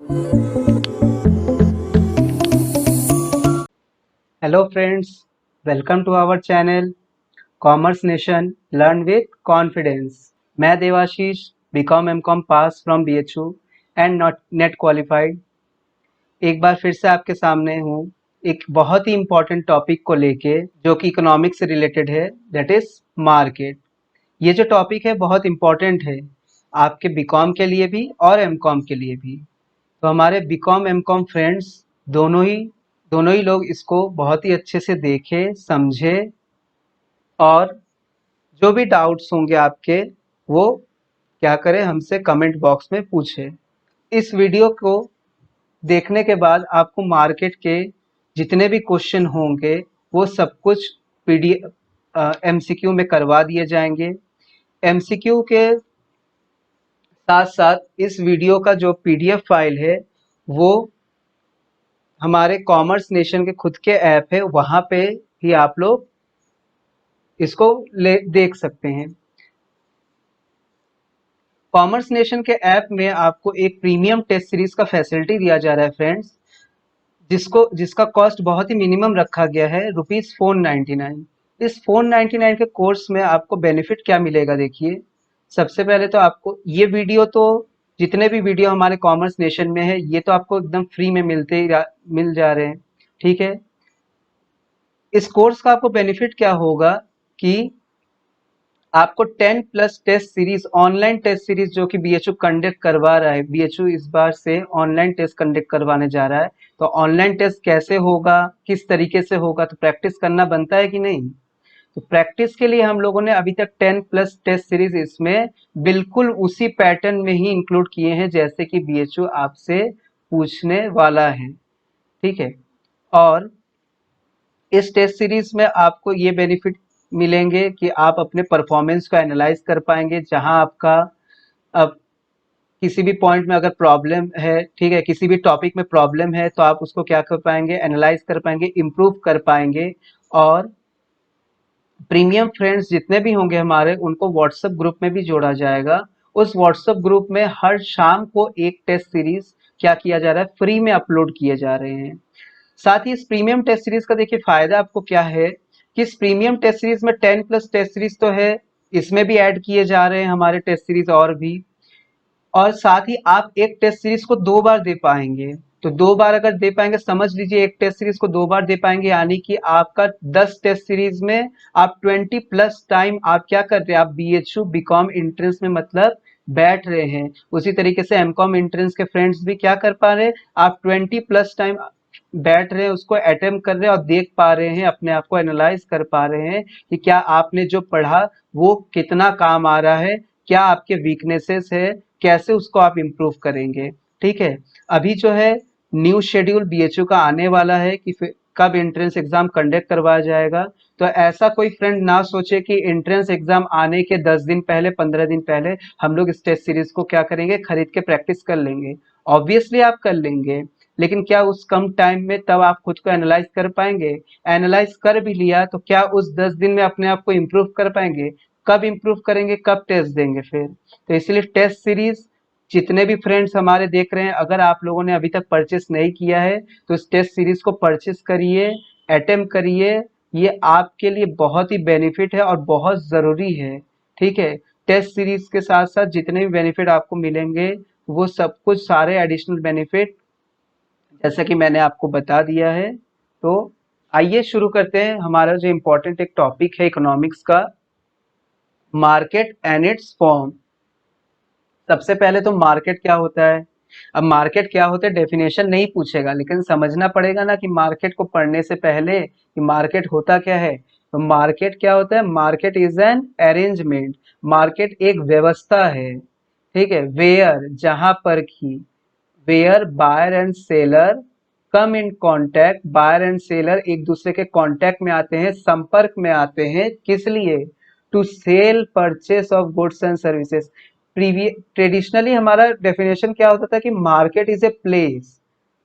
Hello friends, welcome to our channel Commerce Nation Learn with Confidence। मैं Devashish BCom MCom pass from BHU and not NET qualified. एक बार फिर से आपके सामने हूँ एक बहुत ही इम्पोर्टेंट टॉपिक को लेके जो कि इकोनॉमिक्स से रिलेटेड है, दैट इज मार्केट। ये जो टॉपिक है बहुत इम्पोर्टेंट है आपके बीकॉम के लिए भी और एमकॉम के लिए भी। तो हमारे बीकॉम एमकॉम फ्रेंड्स दोनों ही लोग इसको बहुत ही अच्छे से देखें, समझे और जो भी डाउट्स होंगे आपके वो क्या करें, हमसे कमेंट बॉक्स में पूछें। इस वीडियो को देखने के बाद आपको मार्केट के जितने भी क्वेश्चन होंगे वो सब कुछ पीडीएफ एमसीक्यू में करवा दिए जाएंगे। एमसीक्यू के साथ साथ इस वीडियो का जो पीडीएफ फाइल है वो हमारे कॉमर्स नेशन के खुद के ऐप है, वहाँ पे ही आप लोग इसको देख सकते हैं। कॉमर्स नेशन के ऐप में आपको एक प्रीमियम टेस्ट सीरीज का फैसिलिटी दिया जा रहा है फ्रेंड्स, जिसका कॉस्ट बहुत ही मिनिमम रखा गया है, ₹499। इस 499 के कोर्स में आपको बेनिफिट क्या मिलेगा देखिए। सबसे पहले तो आपको ये वीडियो तो जितने भी वीडियो हमारे कॉमर्स नेशन में है ये तो आपको एकदम फ्री में मिल जा रहे हैं, ठीक है। इस कोर्स का आपको बेनिफिट क्या होगा कि आपको 10 plus test series, online test series जो कि बीएचयू कंडक्ट करवा रहा है, बीएचयू इस बार से ऑनलाइन टेस्ट कंडक्ट करवाने जा रहा है। तो ऑनलाइन टेस्ट कैसे होगा, किस तरीके से होगा, तो प्रैक्टिस करना बनता है कि नहीं। तो प्रैक्टिस के लिए हम लोगों ने अभी तक 10 प्लस टेस्ट सीरीज इसमें बिल्कुल उसी पैटर्न में ही इंक्लूड किए हैं जैसे कि बीएचयू आपसे पूछने वाला है, ठीक है। और इस टेस्ट सीरीज में आपको ये बेनिफिट मिलेंगे कि आप अपने परफॉर्मेंस को एनालाइज कर पाएंगे। जहां आपका अब किसी भी पॉइंट में अगर प्रॉब्लम है, ठीक है, किसी भी टॉपिक में प्रॉब्लम है तो आप उसको क्या कर पाएंगे, एनालाइज कर पाएंगे, इम्प्रूव कर पाएंगे। और प्रीमियम फ्रेंड्स जितने भी होंगे हमारे उनको व्हाट्सएप ग्रुप में भी जोड़ा जाएगा। उस व्हाट्सएप ग्रुप में हर शाम को एक टेस्ट सीरीज क्या किया जा रहा है, फ्री में अपलोड किए जा रहे हैं। साथ ही इस प्रीमियम टेस्ट सीरीज का देखिए फायदा आपको क्या है कि इस प्रीमियम टेस्ट सीरीज में 10 प्लस टेस्ट सीरीज तो है, इसमें भी ऐड किए जा रहे हैं हमारे टेस्ट सीरीज और भी। और साथ ही आप एक टेस्ट सीरीज को 2 बार दे पाएंगे। तो 2 बार अगर दे पाएंगे, समझ लीजिए एक टेस्ट सीरीज को 2 बार दे पाएंगे, यानी कि आपका 10 टेस्ट सीरीज में आप 20 प्लस टाइम आप क्या कर रहे हैं, आप बीएचयू बीकॉम एंट्रेंस में मतलब बैठ रहे हैं। उसी तरीके से एमकॉम एंट्रेंस के फ्रेंड्स भी क्या कर पा रहे हैं, आप 20 प्लस टाइम बैठ रहे हैं, उसको अटेम्प्ट कर रहे हैं और देख पा रहे हैं, अपने आप को एनालाइज कर पा रहे हैं कि क्या आपने जो पढ़ा वो कितना काम आ रहा है, क्या आपके वीकनेसेस है, कैसे उसको आप इम्प्रूव करेंगे, ठीक है। अभी जो है न्यू शेड्यूल बीएचयू का आने वाला है कि कब एंट्रेंस एग्जाम कंडक्ट करवाया जाएगा। तो ऐसा कोई फ्रेंड ना सोचे कि एंट्रेंस एग्जाम आने के 10 दिन पहले, 15 दिन पहले हम लोग इस टेस्ट सीरीज को क्या करेंगे, खरीद के प्रैक्टिस कर लेंगे। ऑब्वियसली आप कर लेंगे, लेकिन क्या उस कम टाइम में तब आप खुद को एनालाइज कर पाएंगे। एनालाइज कर भी लिया तो क्या उस 10 दिन में अपने आप को इम्प्रूव कर पाएंगे। कब इम्प्रूव करेंगे, कब टेस्ट देंगे फिर। तो इसलिए टेस्ट सीरीज जितने भी फ्रेंड्स हमारे देख रहे हैं, अगर आप लोगों ने अभी तक परचेस नहीं किया है तो इस टेस्ट सीरीज को परचेस करिए, अटेम्प्ट करिए। ये आपके लिए बहुत ही बेनिफिट है और बहुत ज़रूरी है, ठीक है। टेस्ट सीरीज के साथ साथ जितने भी बेनिफिट आपको मिलेंगे वो सब कुछ सारे एडिशनल बेनिफिट जैसा कि मैंने आपको बता दिया है। तो आइए शुरू करते हैं हमारा जो इम्पोर्टेंट एक टॉपिक है इकोनॉमिक्स का, मार्केट एंड इट्स फॉर्म। सबसे पहले तो मार्केट क्या होता है। अब मार्केट क्या होता है डेफिनेशन नहीं पूछेगा, लेकिन समझना पड़ेगा ना कि मार्केट को पढ़ने से पहले कि मार्केट होता क्या है। तो मार्केट क्या होता है, market is an arrangement. Market एक व्यवस्था है, ठीक है, वेयर जहां पर की, where buyer and seller come in contact, buyer and seller एक दूसरे के कांटेक्ट में आते हैं, संपर्क में आते हैं, किस लिए, to sell purchase of goods and services. Traditionally हमारा डेफिनेशन क्या होता था कि मार्केट इज ए प्लेस,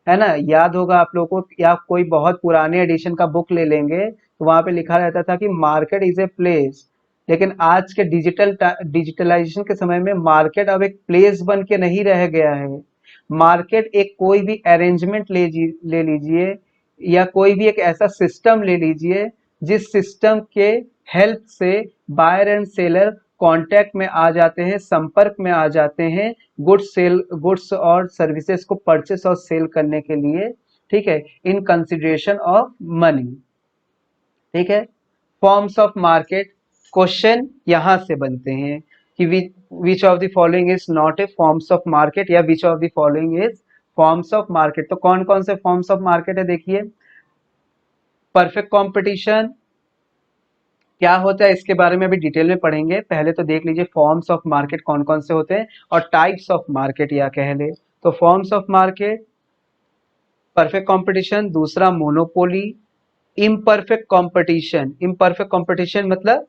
है ना, याद होगा आप लोगों को, या कोई बहुत पुराने एडिशन का बुक ले लेंगे तो वहां पे लिखा रहता था कि मार्केट इज ए प्लेस। लेकिन आज के डिजिटलाइजेशन के समय में मार्केट अब एक प्लेस बन के नहीं रह गया है, मार्केट एक कोई भी अरेंजमेंट ले लीजिए या कोई भी एक ऐसा सिस्टम ले लीजिए जिस सिस्टम के हेल्प से बायर एंड सेलर कांटेक्ट में आ जाते हैं, संपर्क में आ जाते हैं गुड्स और सर्विसेज को परचेस और सेल करने के लिए, ठीक है, इन कंसिडरेशन ऑफ मनी। ठीक है, फॉर्म्स ऑफ मार्केट, क्वेश्चन यहां से बनते हैं कि which of the following is not a forms of market या which of the following is forms of market. तो कौन कौन से फॉर्म्स ऑफ मार्केट है देखिए, परफेक्ट कंपटीशन क्या होता है इसके बारे में अभी डिटेल में पढ़ेंगे, पहले तो देख लीजिए फॉर्म्स ऑफ मार्केट कौन कौन से होते हैं और टाइप्स ऑफ मार्केट या कह ले तो forms of market, perfect competition, दूसरा monopoly, imperfect competition. Imperfect competition मतलब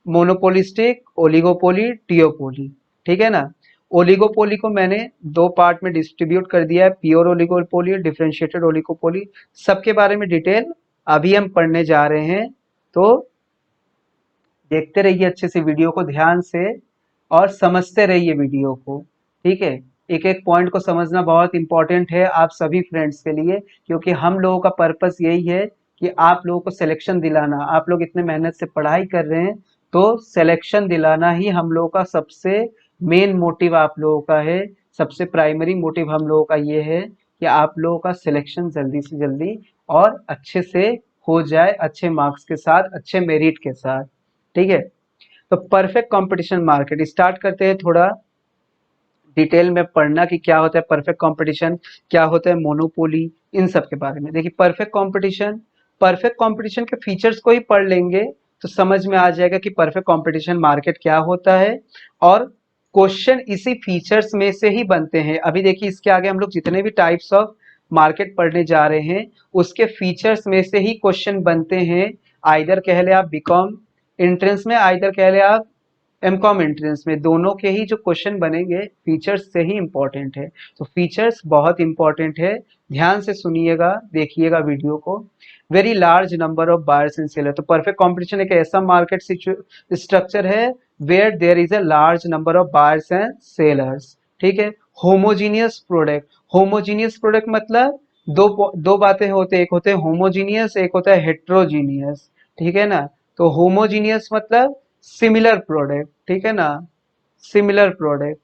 मोनोपोलिस्टिक, ओलिगोपोली, टियोपोली। ठीक है ना, ओलिगोपोली को मैंने दो पार्ट में डिस्ट्रीब्यूट कर दिया है, प्योर ओलिगोपोली और डिफरेंशिएटेड ओलिगोपोली। सबके बारे में डिटेल अभी हम पढ़ने जा रहे हैं, तो देखते रहिए अच्छे से वीडियो को ध्यान से और समझते रहिए वीडियो को। ठीक है, एक एक पॉइंट को समझना बहुत इंपॉर्टेंट है आप सभी फ्रेंड्स के लिए, क्योंकि हम लोगों का पर्पस यही है कि आप लोगों को सिलेक्शन दिलाना। आप लोग इतने मेहनत से पढ़ाई कर रहे हैं तो सिलेक्शन दिलाना ही हम लोगों का सबसे मेन मोटिव आप लोगों का है, सबसे प्राइमरी मोटिव हम लोगों का ये है कि आप लोगों का सिलेक्शन जल्दी से जल्दी और अच्छे से हो जाए, अच्छे मार्क्स के साथ, अच्छे मेरिट के साथ। ठीक है, तो परफेक्ट कंपटीशन मार्केट स्टार्ट करते हैं, थोड़ा डिटेल में पढ़ना कि क्या होता है परफेक्ट कंपटीशन, क्या होता है मोनोपोली, इन सब के बारे में। देखिए परफेक्ट कंपटीशन के फीचर्स को ही पढ़ लेंगे तो समझ में आ जाएगा कि परफेक्ट कंपटीशन मार्केट क्या होता है, और क्वेश्चन इसी फीचर्स में से ही बनते हैं। अभी देखिए इसके आगे हम लोग जितने भी टाइप्स ऑफ मार्केट पढ़ने जा रहे हैं उसके फीचर्स में से ही क्वेश्चन बनते हैं। आइदर कह ले आप बीकॉम एंट्रेंस में, आइदर कह ले आप एमकॉम एंट्रेंस में, दोनों के ही जो क्वेश्चन बनेंगे फीचर्स से ही इंपॉर्टेंट है। तो फीचर्स बहुत इंपॉर्टेंट है, ध्यान से सुनिएगा, देखिएगा वीडियो को। Very large number of buyers and seller, तो परफेक्ट कंपटीशन एक ऐसा मार्केट स्ट्रक्चर है where there is a large number of buyers and sellers. ठीक है, होमोजीनियस प्रोडक्ट, होमोजीनियस प्रोडक्ट मतलब दो बातें होते हैं, एक होते हैं होमोजीनियस, एक होता है हेट्रोजीनियस। ठीक है ना, तो होमोजीनियस मतलब सिमिलर प्रोडक्ट, ठीक है ना, सिमिलर प्रोडक्ट,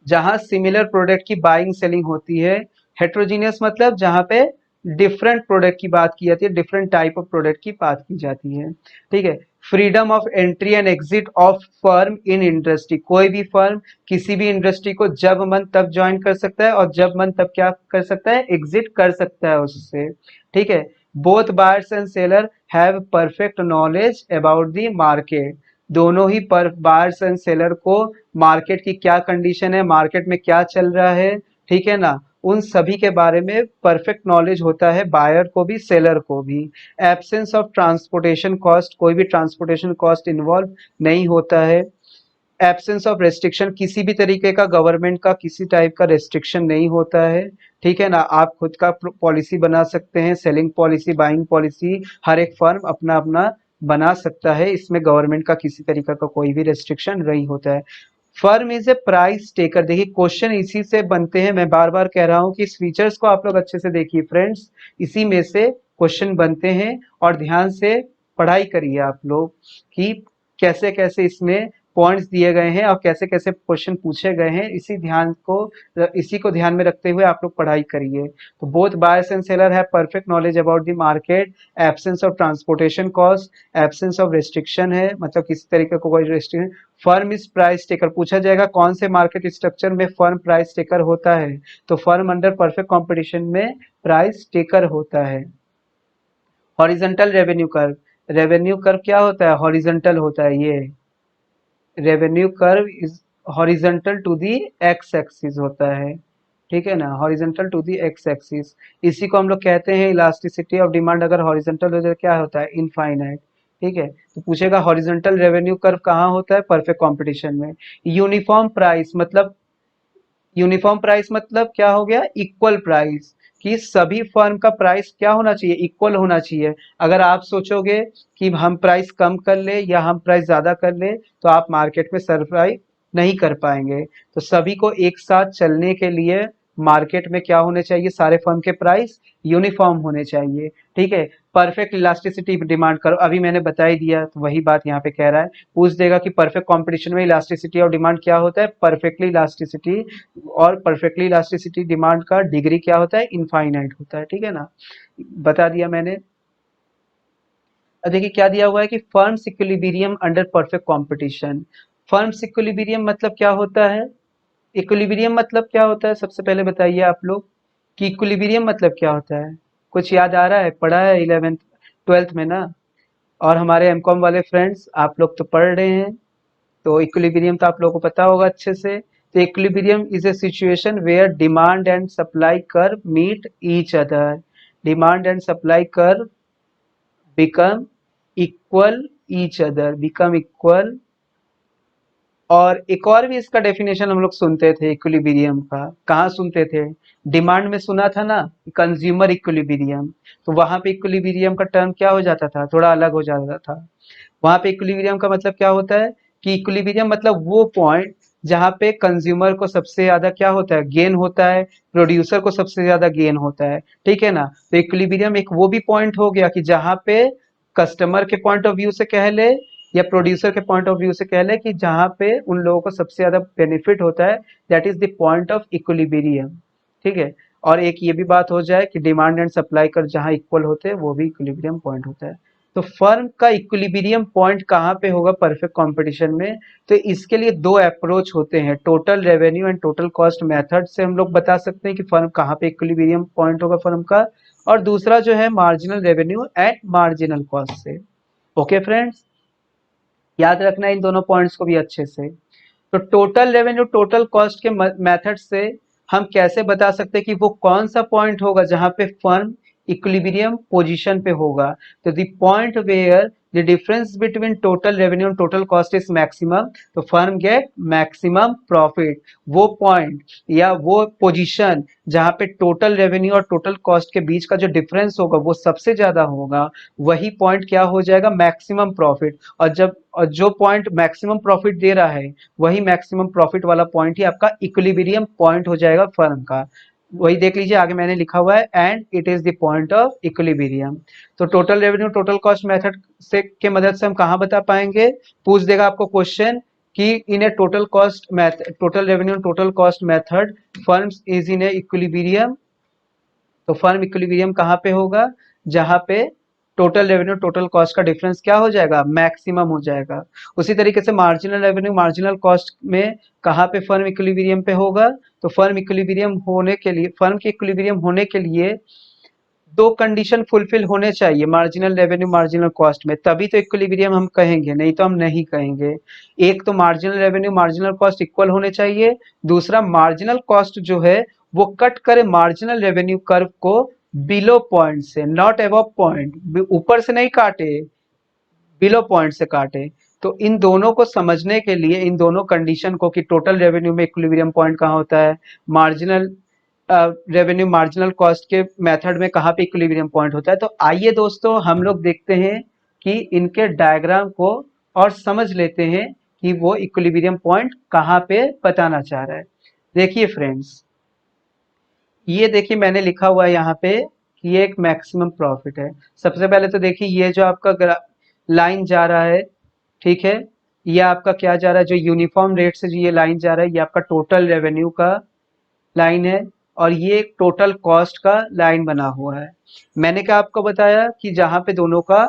जहां सिमिलर प्रोडक्ट की बाइंग सेलिंग होती है। हेट्रोजीनियस मतलब जहां पे डिफरेंट प्रोडक्ट की बात की जाती है, डिफरेंट टाइप ऑफ प्रोडक्ट की बात की जाती है। ठीक है, freedom of entry and exit of firm in industry, कोई भी फर्म किसी भी इंडस्ट्री को जब मन तब ज्वाइन कर सकता है और जब मन तब क्या कर सकता है, एग्जिट कर सकता है उससे। ठीक है, both buyers and seller have perfect knowledge about the market, दोनों ही पर बायर्स एंड सेलर को मार्केट की क्या कंडीशन है, मार्केट में क्या चल रहा है, ठीक है ना, उन सभी के बारे में परफेक्ट नॉलेज होता है बायर को भी सेलर को भी। एब्सेंस ऑफ ट्रांसपोर्टेशन कॉस्ट, कोई भी ट्रांसपोर्टेशन कॉस्ट इन्वॉल्व नहीं होता है। एब्सेंस ऑफ रेस्ट्रिक्शन, किसी भी तरीके का गवर्नमेंट का किसी टाइप का रेस्ट्रिक्शन नहीं होता है। ठीक है ना, आप खुद का पॉलिसी बना सकते हैं, सेलिंग पॉलिसी, बाइंग पॉलिसी, हर एक फर्म अपना अपना बना सकता है, इसमें गवर्नमेंट का किसी तरीके का कोई भी रेस्ट्रिक्शन नहीं होता है। Firm is a price taker, देखिए क्वेश्चन इसी से बनते हैं, मैं बार बार कह रहा हूं कि इस फीचर्स को आप लोग अच्छे से देखिए फ्रेंड्स, इसी में से क्वेश्चन बनते हैं, और ध्यान से पढ़ाई करिए आप लोग कि कैसे कैसे इसमें पॉइंट्स दिए गए हैं और कैसे कैसे क्वेश्चन पूछे गए हैं, इसी को ध्यान में रखते हुए आप लोग पढ़ाई करिए। तो both buyers and seller have perfect knowledge about the market, absence of transportation cost, absence of restriction है, मतलब किसी तरीके को कोई restriction. Firm is price taker, पूछा जाएगा कौन से मार्केट स्ट्रक्चर में फर्म प्राइस टेकर होता है, तो फर्म अंडर परफेक्ट कंपटीशन में प्राइस टेकर होता है। Horizontal revenue curve, revenue curve क्या होता है, हॉरिजॉन्टल होता है, ये revenue curve is horizontal to the X axis होता है। ठीक है ना, horizontal to the X axis, इसी को हम लोग कहते हैं इलास्टिसिटी ऑफ डिमांड, अगर हॉरिजॉन्टल हो जाए क्या होता है, इनफाइनाइट। ठीक है, तो पूछेगा हॉरिजॉन्टल रेवेन्यू कर्व कहाँ होता है, परफेक्ट कंपटीशन में। यूनिफॉर्म प्राइस मतलब, यूनिफॉर्म प्राइस मतलब क्या हो गया, इक्वल प्राइस, कि सभी फर्म का प्राइस क्या होना चाहिए, इक्वल होना चाहिए। अगर आप सोचोगे कि हम प्राइस कम कर ले या हम प्राइस ज्यादा कर ले तो आप मार्केट में सरप्राइज नहीं कर पाएंगे। तो सभी को एक साथ चलने के लिए मार्केट में क्या होने चाहिए, सारे फर्म के प्राइस यूनिफॉर्म होने चाहिए। ठीक है, परफेक्ट इलास्टिसिटी डिमांड करो, अभी मैंने बता ही दिया, तो वही बात यहाँ पे कह रहा है, पूछ देगा कि परफेक्ट कंपटीशन में इलास्टिसिटी ऑफ डिमांड क्या होता है, परफेक्टली इलास्टिसिटी, और परफेक्टली इलास्टिसिटी डिमांड का डिग्री क्या होता है, इनफाइनाइट होता है। ठीक है ना, बता दिया मैंने। अब देखिए क्या दिया हुआ है कि firms equilibrium under perfect competition. Firms equilibrium मतलब क्या होता है, इक्विलिब्रियम मतलब क्या होता है, सबसे पहले बताइए आप लोग कि इक्विलिब्रियम मतलब क्या होता है। कुछ याद आ रहा है, पढ़ा है 11th 12th में ना, और हमारे एमकॉम वाले फ्रेंड्स आप लोग तो पढ़ रहे हैं, तो इक्विलिब्रियम तो आप लोगों को पता होगा अच्छे से। तो equilibrium is a situation where demand and supply curve meet each other, demand and supply curve become equal each other, become equal. और एक और भी इसका डेफिनेशन हम लोग सुनते थे इक्विलिब्रियम का, कहाँ सुनते थे, डिमांड में सुना था ना, कंज्यूमर इक्विलिब्रियम। तो वहां पे इक्विलिब्रियम का टर्म क्या हो जाता था, थोड़ा अलग हो जाता था। वहां पे इक्विलिब्रियम का मतलब क्या होता है कि इक्विलिब्रियम मतलब वो पॉइंट जहां पे कंज्यूमर को सबसे ज्यादा क्या होता है, गेन होता है, प्रोड्यूसर को सबसे ज्यादा गेन होता है। ठीक है ना, तो इक्विलिब्रियम एक वो भी पॉइंट हो गया कि जहां पे कस्टमर के पॉइंट ऑफ व्यू से कह ले या प्रोड्यूसर के पॉइंट ऑफ व्यू से कह ले कि जहां पे उन लोगों को सबसे ज्यादा बेनिफिट होता है, that is the point of equilibrium. ठीक है, और एक ये भी बात हो जाए कि डिमांड एंड सप्लाई कर जहां इक्वल होते हैं वो भी इक्विलिब्रियम पॉइंट होता है। तो फर्म का इक्विलिब्रियम पॉइंट कहाँ पे होगा परफेक्ट कंपटीशन में, तो इसके लिए दो अप्रोच होते हैं, total revenue and total cost method से हम लोग बता सकते हैं कि फर्म कहाँ पे इक्विलिब्रियम पॉइंट होगा फर्म का, और दूसरा जो है marginal revenue and marginal cost से। ओके फ्रेंड्स, याद रखना इन दोनों पॉइंट्स को भी अच्छे से। तो टोटल रेवेन्यू टोटल कॉस्ट के मेथड से हम कैसे बता सकते हैं कि वो कौन सा पॉइंट होगा जहां पे फर्म इक्विलिब्रियम पोजीशन पे होगा। तो the point where the difference between total revenue and total cost is maximum, तो फर्म गेट मैक्सिमम प्रॉफिट। वो पॉइंट या वो पोजीशन जहां पे टोटल रेवेन्यू और टोटल कॉस्ट के बीच का जो डिफरेंस होगा वो सबसे ज्यादा होगा, वही पॉइंट क्या हो जाएगा, मैक्सिमम प्रॉफिट। और जो पॉइंट मैक्सिमम प्रॉफिट दे रहा है वही मैक्सिमम प्रॉफिट वाला पॉइंट ही आपका इक्विलिब्रियम पॉइंट हो जाएगा फर्म का। वही देख लीजिए आगे मैंने लिखा हुआ है, and it is the point of equilibrium. तो total revenue total cost method से के मदद से हम कहाँ बता पाएंगे, पूछ देगा आपको क्वेश्चन कि in a total cost method, total revenue total cost method firms is in a equilibrium. तो फर्म इक्विलिब्रियम कहाँ पे होगा, जहां पे टोटल रेवेन्यू टोटल कॉस्ट का डिफरेंस क्या हो जाएगा, मैक्सिमम हो जाएगा। उसी तरीके से मार्जिनल रेवेन्यू मार्जिनल कॉस्ट में कहाँ पे फर्म इक्विलिब्रियम पे होगा, तो फर्म इक्विलिब्रियम होने के लिए, फर्म के इक्विलिब्रियम होने के लिए दो कंडीशन फुलफिल होने चाहिए मार्जिनल रेवेन्यू मार्जिनल कॉस्ट में, तभी तो इक्विलिब्रियम हम कहेंगे, नहीं तो हम नहीं कहेंगे। एक तो marginal revenue marginal cost equal होने चाहिए, दूसरा मार्जिनल कॉस्ट जो है वो कट करे मार्जिनल रेवेन्यू कर्व को बिलो पॉइंट से, नॉट अबव पॉइंट, ऊपर से नहीं काटे, बिलो पॉइंट से काटे। तो इन दोनों को समझने के लिए, इन दोनों कंडीशन को कि टोटल रेवेन्यू में इक्विलिब्रियम पॉइंट कहाँ होता है, मार्जिनल रेवेन्यू मार्जिनल कॉस्ट के मेथड में कहाँ पे इक्विलिब्रियम पॉइंट होता है, तो आइए दोस्तों हम लोग देखते हैं कि इनके डायग्राम को और समझ लेते हैं कि वो इक्विलिब्रियम पॉइंट कहाँ पे बताना चाह रहा है। देखिए फ्रेंड्स, ये देखिए मैंने लिखा हुआ है यहाँ पे कि ये एक मैक्सिमम प्रॉफिट है। सबसे पहले तो देखिए ये जो आपका लाइन जा रहा है, ठीक है, ये आपका क्या जा रहा है, जो यूनिफॉर्म रेट से जो ये लाइन जा रहा है ये आपका टोटल रेवेन्यू का लाइन है, और ये एक टोटल कॉस्ट का लाइन बना हुआ है। मैंने क्या आपको बताया कि जहां पे दोनों का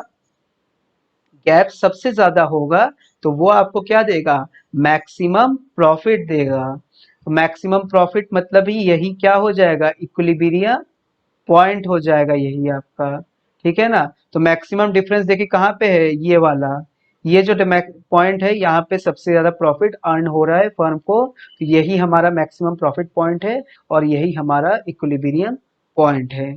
गैप सबसे ज्यादा होगा तो वो आपको क्या देगा, मैक्सिमम प्रॉफिट देगा। तो मैक्सिमम प्रॉफिट मतलब ही यही क्या हो जाएगा, इक्विलिब्रियम पॉइंट हो जाएगा यही आपका। ठीक है ना, तो मैक्सिमम डिफरेंस देखिए कहाँ पे है, ये वाला, ये जो पॉइंट है यहाँ पे सबसे ज्यादा प्रॉफिट अर्न हो रहा है फर्म को, तो यही हमारा मैक्सिमम प्रॉफिट पॉइंट है और यही हमारा इक्विलिब्रियम पॉइंट है।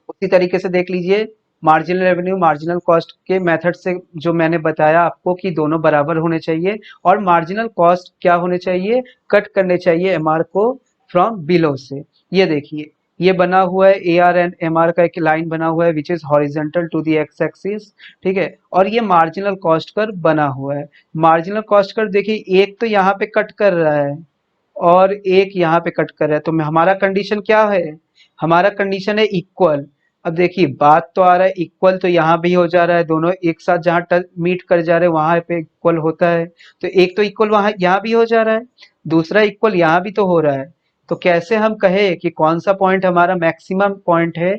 उसी तरीके से देख लीजिए मार्जिनल रेवेन्यू मार्जिनल कॉस्ट के मेथड से जो मैंने बताया आपको कि दोनों बराबर होने चाहिए, और मार्जिनल कॉस्ट क्या होने चाहिए, कट करने चाहिए एमआर को फ्रॉम बिलो से। ये देखिए ये बना हुआ है AR and MR का एक लाइन बना हुआ है which is horizontal to the X axis, ठीक है। और ये मार्जिनल कॉस्ट कर्व बना हुआ है। मार्जिनल कॉस्ट कर्व देखिए एक तो यहाँ पे कट कर रहा है और एक यहाँ पे कट कर रहा है, तो हमारा कंडीशन क्या है, हमारा कंडीशन है इक्वल। अब देखिए बात तो आ रहा है इक्वल, तो यहाँ भी हो जा रहा है, दोनों एक साथ जहाँ टच मीट कर जा रहे हैं वहां पे इक्वल होता है, तो एक तो इक्वल वहां यहाँ भी हो जा रहा है, दूसरा इक्वल यहाँ भी तो हो रहा है। तो कैसे हम कहे कि कौन सा पॉइंट हमारा मैक्सिमम पॉइंट है,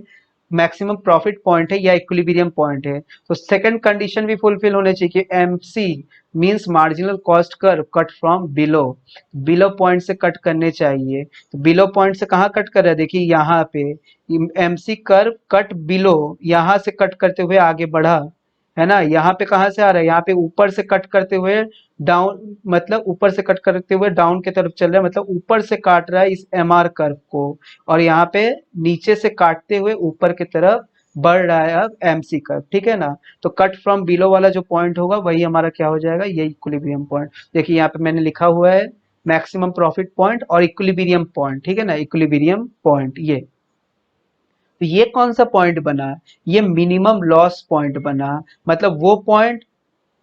मैक्सिमम प्रॉफिट पॉइंट है या इक्विलिब्रियम पॉइंट है। तो सेकंड कंडीशन भी फुलफिल होने चाहिए कि MC means marginal cost curve cut from below, below point से कट करने चाहिए। तो बिलो पॉइंट से कहाँ कट कर रहा है, देखिए यहाँ पे एमसी कर्व कट बिलो, यहाँ से कट करते हुए आगे बढ़ा है ना। यहाँ पे कहाँ से आ रहा है, यहाँ पे ऊपर से कट करते हुए डाउन, मतलब ऊपर से कट करते हुए डाउन की तरफ चल रहा है, मतलब ऊपर से काट रहा है इस एम आर कर्व को, और यहाँ पे नीचे से काटते हुए ऊपर की तरफ बढ़ रहा है अब एमसी कर्व, ठीक है ना। तो कट फ्रॉम बिलो वाला जो पॉइंट होगा वही हमारा क्या हो जाएगा, ये इक्विलिब्रियम पॉइंट। देखिए यहाँ पे मैंने लिखा हुआ है मैक्सिमम प्रॉफिट पॉइंट और इक्विलिब्रियम पॉइंट, ठीक है ना, इक्विलिब्रियम पॉइंट ये। तो ये कौन सा पॉइंट बना, ये मिनिमम लॉस पॉइंट बना, मतलब वो पॉइंट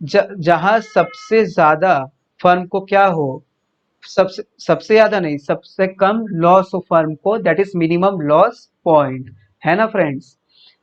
जहां सबसे ज्यादा फर्म को क्या हो, सबसे सबसे ज्यादा नहीं, सबसे कम लॉस हो फर्म को, that is minimum loss point, है ना फ्रेंड्स।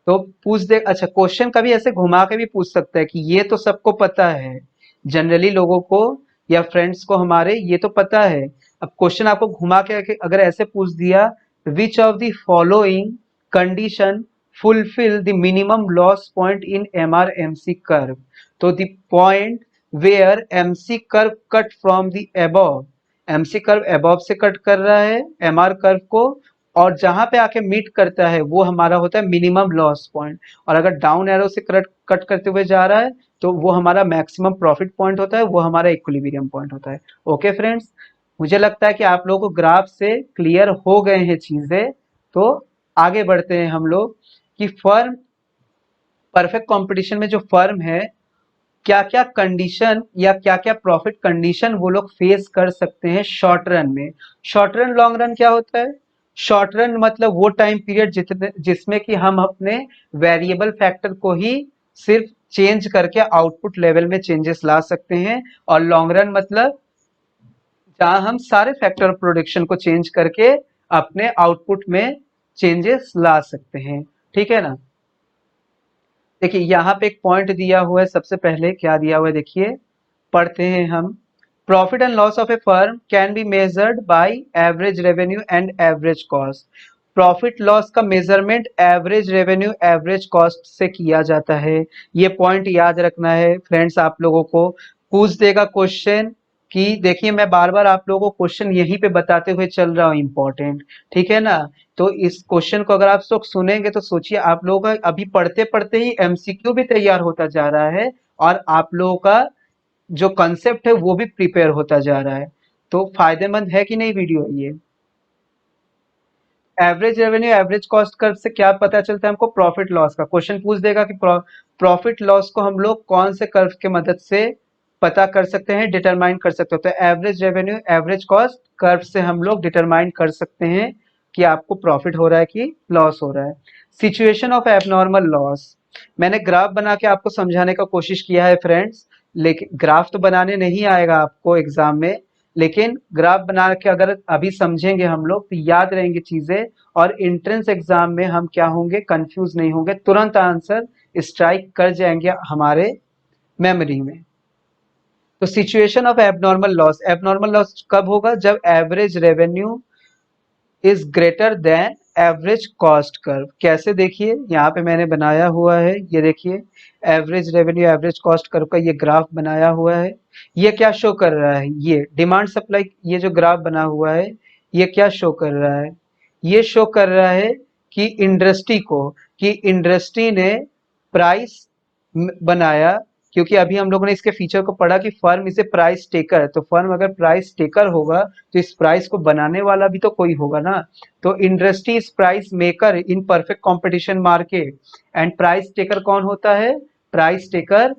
तो पूछ दे, अच्छा क्वेश्चन कभी ऐसे घुमा के भी पूछ सकता है कि ये तो सबको पता है, जनरली लोगों को या फ्रेंड्स को हमारे ये तो पता है। अब क्वेश्चन आपको घुमा के अगर ऐसे पूछ दिया, विच of the following condition fulfill the minimum loss point in MRMC curve, तो the point where MC curve cut from the above, MC curve above से कट कर रहा है MR कर्व को, और जहां पे आके मीट करता है वो हमारा होता है मिनिमम लॉस पॉइंट, और अगर डाउन एरो से कट करते हुए जा रहा है तो वो हमारा मैक्सिमम प्रॉफिट पॉइंट होता है, वो हमारा इक्विलिब्रियम पॉइंट होता है। ओके फ्रेंड्स, मुझे लगता है कि आप लोगों को ग्राफ से क्लियर हो गए हैं चीजें। तो आगे बढ़ते हैं हम लोग कि फर्म, परफेक्ट कंपटीशन में जो फर्म है क्या क्या कंडीशन या क्या क्या प्रॉफिट कंडीशन वो लोग फेस कर सकते हैं शॉर्ट रन में। शॉर्ट रन लॉन्ग रन क्या होता है, शॉर्ट रन मतलब वो टाइम पीरियड जिसमें कि हम अपने वेरिएबल फैक्टर को ही सिर्फ चेंज करके आउटपुट लेवल में चेंजेस ला सकते हैं, और लॉन्ग रन मतलब जहां हम सारे फैक्टर प्रोडक्शन को चेंज करके अपने आउटपुट में चेंजेस ला सकते हैं, ठीक है ना। देखिए यहाँ पे एक पॉइंट दिया हुआ है, सबसे पहले क्या दिया हुआ है देखिए, पढ़ते हैं हम। Profit and loss of a firm can be measured by average revenue and average cost. Profit loss का measurement average revenue average cost से किया जाता है। ये पॉइंट याद रखना है फ्रेंड्स, आप लोगों को पूछ देगा क्वेश्चन कि देखिए मैं बार बार आप लोगों को क्वेश्चन यहीं पे बताते हुए चल रहा हूँ इंपॉर्टेंट, ठीक है ना। तो इस क्वेश्चन को अगर आप लोग सुनेंगे तो सोचिए आप लोगों का अभी पढ़ते पढ़ते ही एमसीक्यू भी तैयार होता जा रहा है, और आप लोगों का जो कंसेप्ट है वो भी प्रिपेयर होता जा रहा है। तो फायदेमंद है कि नहीं वीडियो ये। Average revenue average cost curve से क्या पता चलता है हमको, प्रॉफिट लॉस का क्वेश्चन पूछ देगा कि प्रॉफिट लॉस को हम लोग कौन से कर्व के मदद से पता कर सकते हैं, डिटरमाइन कर सकते हैं। तो average revenue average cost curve से हम लोग डिटरमाइन कर सकते हैं कि आपको प्रॉफिट हो रहा है कि लॉस हो रहा है। सिचुएशन ऑफ एबनॉर्मल लॉस, मैंने ग्राफ बना के आपको समझाने का कोशिश किया है फ्रेंड्स, लेकिन ग्राफ तो बनाने नहीं आएगा आपको एग्जाम में, लेकिन ग्राफ बना के अगर अभी समझेंगे हम लोग तो याद रहेंगी चीजें, और एंट्रेंस एग्जाम में हम क्या होंगे, कंफ्यूज नहीं होंगे, तुरंत आंसर स्ट्राइक कर जाएंगे हमारे मेमोरी में। तो situation of abnormal loss, abnormal loss कब होगा, जब average revenue is greater than average cost curve. कैसे, देखिए यहाँ पे मैंने बनाया हुआ है, ये देखिए average revenue average cost curve का ये ग्राफ बनाया हुआ है। ये क्या शो कर रहा है, ये डिमांड सप्लाई, ये जो ग्राफ बना हुआ है ये क्या शो कर रहा है, ये शो कर रहा है कि इंडस्ट्री को, कि इंडस्ट्री ने प्राइस बनाया, क्योंकि अभी हम लोगों ने इसके फीचर को पढ़ा कि firm is a price taker, तो फर्म अगर प्राइस टेकर होगा तो इस प्राइस को बनाने वाला भी तो कोई होगा ना। तो industry is price maker in perfect competition market, and price taker कौन होता है, प्राइस टेकर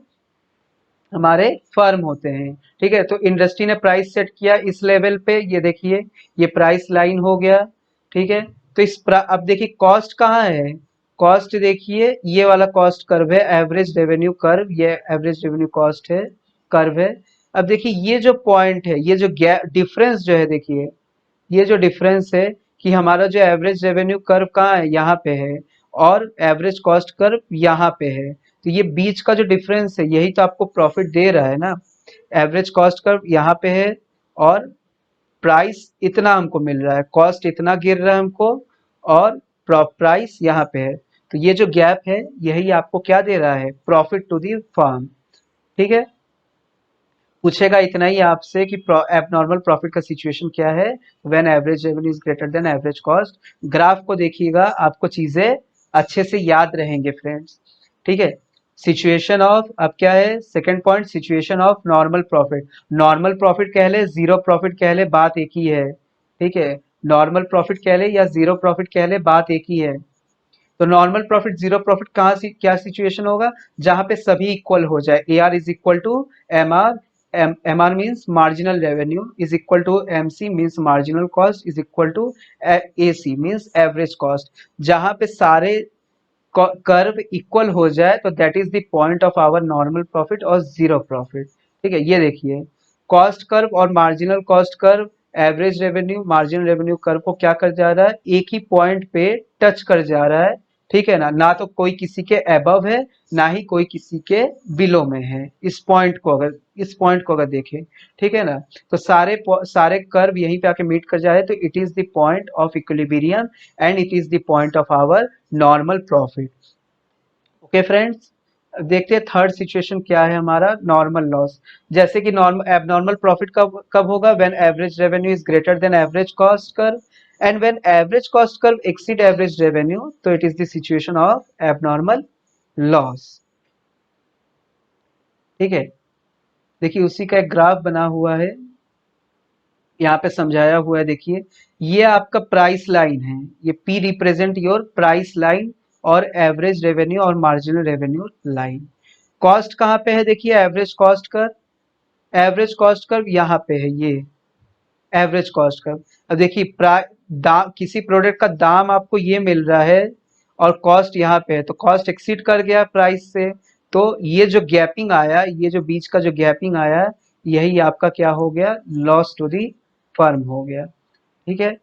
हमारे फर्म होते हैं, ठीक है। तो इंडस्ट्री ने प्राइस सेट किया इस लेवल पे, ये देखिए ये प्राइस लाइन हो गया, ठीक है। तो अब देखिए कॉस्ट कहाँ है, कॉस्ट देखिए ये वाला कॉस्ट कर्व है, एवरेज रेवेन्यू कर्व, ये एवरेज रेवेन्यू कॉस्ट है कर्व है। अब देखिए ये जो पॉइंट है, ये जो गैप डिफरेंस जो है, देखिए ये जो डिफरेंस है कि हमारा जो एवरेज रेवेन्यू कर्व कहाँ है, यहाँ पे है, और एवरेज कॉस्ट कर्व यहाँ पे है। तो ये बीच का जो डिफरेंस है यही तो आपको प्रॉफिट दे रहा है ना। एवरेज कॉस्ट कर्व यहाँ पे है और प्राइस इतना हमको मिल रहा है, कॉस्ट इतना गिर रहा है हमको, और प्राइस यहाँ पे है। तो ये जो गैप है यही आपको क्या दे रहा है, प्रॉफिट टू दी फर्म। ठीक है, पूछेगा इतना ही आपसे कि एबनॉर्मल प्रॉफिट का सिचुएशन क्या है, when average revenue is greater than average cost. Graph को देखिएगा, आपको चीजें अच्छे से याद रहेंगे फ्रेंड्स। ठीक है, सिचुएशन ऑफ, अब क्या है second point, situation of normal profit. Normal profit कह ले, जीरो प्रॉफिट कह ले, बात एक ही है। ठीक है, नॉर्मल प्रॉफिट कह ले या जीरो प्रॉफिट कह ले, बात एक ही है। तो नॉर्मल प्रॉफिट जीरो प्रॉफिट कहाँ से क्या सिचुएशन होगा, जहां पे सभी इक्वल हो जाए, AR is equal to MR, MR means marginal revenue is equal to MC means marginal cost is equal to AC means average cost. जहां पे सारे कर्व इक्वल हो जाए तो that is the point of our normal profit और zero profit. ठीक है, ये देखिए कॉस्ट कर्व और marginal cost curve, average revenue marginal revenue curve को क्या कर जा रहा है, एक ही पॉइंट पे टच कर जा रहा है। ठीक है ना, ना तो कोई किसी के अबव है, ना ही कोई किसी के बिलो में है। इस पॉइंट को अगर देखें, ठीक है ना, तो सारे कर्व यहीं पे आके मीट कर जा रहे हैं, तो it is the point of equilibrium and it is the point of our normal profit. Okay friends, देखते हैं थर्ड सिचुएशन क्या है हमारा, नॉर्मल लॉस। जैसे कि नॉर्मल एबनॉर्मल प्रॉफिट कब कब होगा, when average revenue is greater than average cost curve and when average cost curve exceed average revenue, तो it is the situation of abnormal loss. ठीक है, देखिए उसी का एक ग्राफ बना हुआ है, यहाँ पे समझाया हुआ है। देखिए ये आपका प्राइस लाइन है, ये P represent your price line और एवरेज रेवेन्यू और मार्जिनल रेवेन्यू लाइन। कॉस्ट कहाँ पे है, देखिए average cost curve, average cost curve यहाँ पे है, ये एवरेज कॉस्ट कर्व। अब देखिए किसी प्रोडक्ट का दाम आपको ये मिल रहा है और कॉस्ट यहाँ पे है, तो कॉस्ट एक्सीड कर गया प्राइस से, तो ये जो गैपिंग आया, ये जो बीच का जो गैपिंग आया, यही आपका क्या हो गया, लॉस टू दी फर्म हो गया। ठीक है,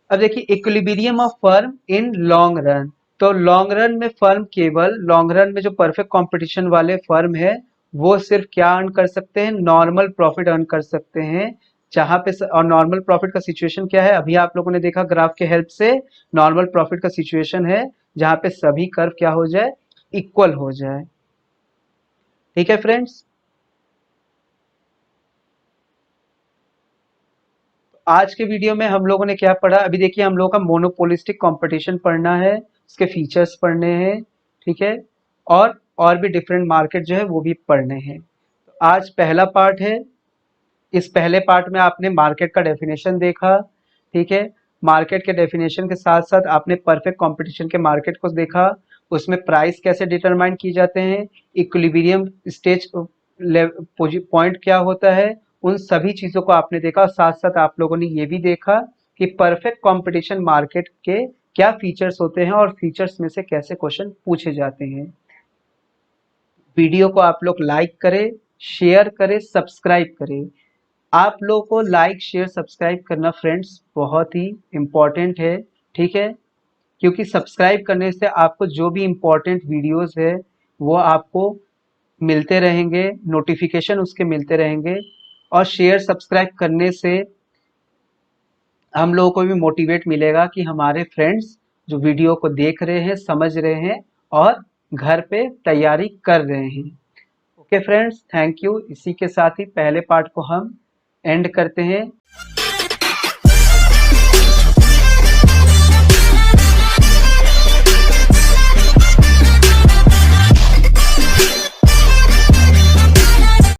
अब देखिए equilibrium of firm in long run. तो लॉन्ग रन में फर्म केवल, लॉन्ग रन में जो परफेक्ट कंपटीशन वाले फर्म है वो सिर्फ क्या अर्न कर सकते हैं, नॉर्मल प्रॉफिट अर्न कर सकते हैं। जहां पे और नॉर्मल प्रॉफिट का सिचुएशन क्या है, अभी आप लोगों ने देखा ग्राफ के हेल्प से, नॉर्मल प्रॉफिट का सिचुएशन है जहां पे सभी कर्व क्या हो जाए, इक्वल हो जाए। ठीक है फ्रेंड्स, आज के वीडियो में हम लोगों ने क्या पढ़ा, अभी देखिए हम लोगों का मोनोपोलिस्टिक कंपटीशन पढ़ना है, उसके फीचर्स पढ़ने हैं। ठीक है, और भी डिफरेंट मार्केट जो है वो भी पढ़ने हैं। तो आज पहला पार्ट है, इस पहले पार्ट में आपने मार्केट का डेफिनेशन देखा। ठीक है, मार्केट के डेफिनेशन के साथ साथ आपने परफेक्ट कंपटीशन के मार्केट को देखा, उसमें प्राइस कैसे डिटरमाइन किए जाते हैं, इक्विलिब्रियम स्टेज पॉइंट क्या होता है, उन सभी चीजों को आपने देखा। साथ साथ आप लोगों ने ये भी देखा कि परफेक्ट कंपटीशन मार्केट के क्या फीचर्स होते हैं और फीचर्स में से कैसे क्वेश्चन पूछे जाते हैं। वीडियो को आप लोग लाइक करें, शेयर करें, सब्सक्राइब करें। आप लोगों को लाइक शेयर सब्सक्राइब करना फ्रेंड्स बहुत ही इम्पोर्टेंट है। ठीक है, क्योंकि सब्सक्राइब करने से आपको जो भी इम्पोर्टेंट वीडियोस है वो आपको मिलते रहेंगे, नोटिफिकेशन उसके मिलते रहेंगे। और शेयर सब्सक्राइब करने से हम लोगों को भी मोटिवेट मिलेगा कि हमारे फ्रेंड्स जो वीडियो को देख रहे हैं, समझ रहे हैं और घर पे तैयारी कर रहे हैं। Okay friends, thank you. इसी के साथ ही पहले पार्ट को हम एंड करते हैं।